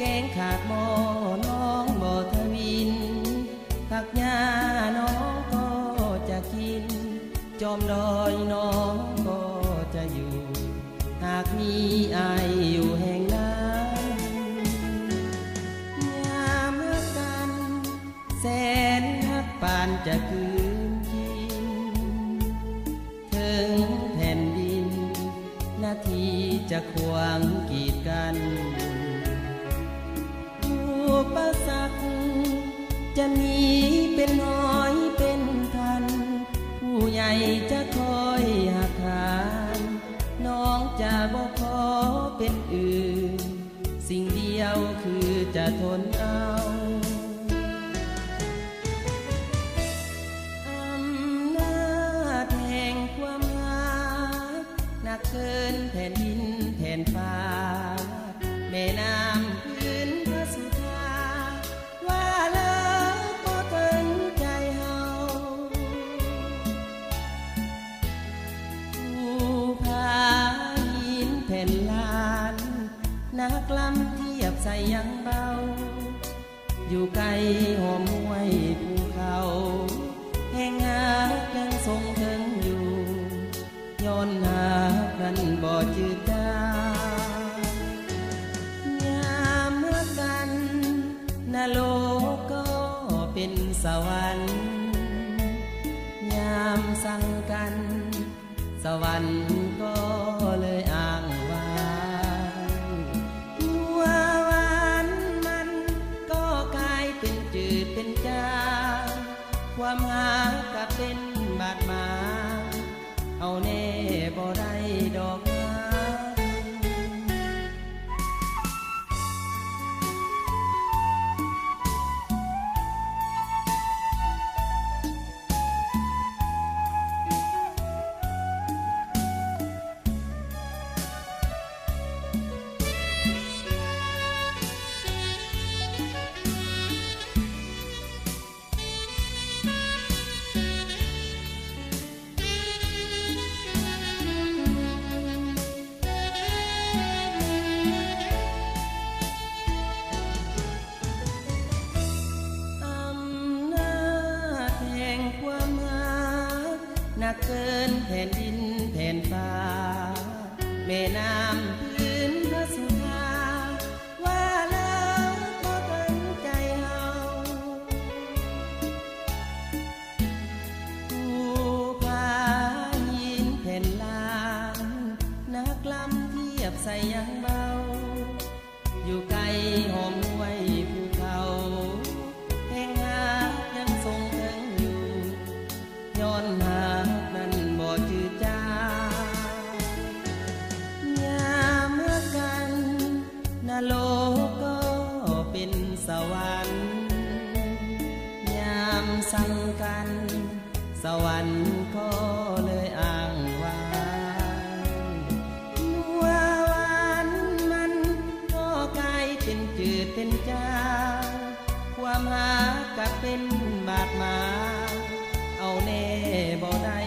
แกงขาดหม้อน้องบ่ทวินผักหญ้าน้องก็จะกินจอมดอยน้องก็จะอยู่หากมีอายอยู่แห่งนั้นยามเมื่อกันแสนฮักปานจะคืนกินถึงแผ่นดินนาทีจะขวางกีดกันอุปสรรคจะมีเป็นน้อยเป็นพันผู้ใหญ่จะคอยหักหานน้องจะบ่ขอเป็นอื่นสิ่งเดียวคือจะทนเอาอำนาจแห่งความรักหนักเกินแผ่นดินแผ่นฟ้าแม่น้ำพื้นพระสุธาว่าแล้วก็ถึงใจเฮาผู้พาหินแผ่นลานนักลำเทียบใส่ยังเบาอยู่ไกลหอมห้วยภูเขาแห่งหายังทรงถึงอยู่ย้อนหานั้นบ่จืดจางยามเมื่อกันนรกก็เป็นสวรรค์ยามสั่งกันสวรรค์ก็เลยอ้างว้างหัวหวานมันก็กลายเป็นจืดเป็นจางความหาก็เป็นบาดหมางเอาแน่บ่ได้ดอกนะหนักเกินแผ่นดินแผ่นฟ้าแม่น้ำพื้นพระสุธาว่าแล้วก็ตั้งใจเฮาผู้พาหินแผ่นลานนักลำเทียบใส่ยังเบาอยู่ไกลหอมห้วยภูเขาแห่งหายังทรงถึงอยู่ย้อนหานั้นบ่จืดจางยามเมื่อกันนรกก็เป็นสวรรค์ยามสั่งกันสวรรค์ก็เลยอ้างว้างนัวหวานมันก็กลายเป็นจืดเป็นจางความหาก็เป็นบาดหมางเอาแน่บ่ได้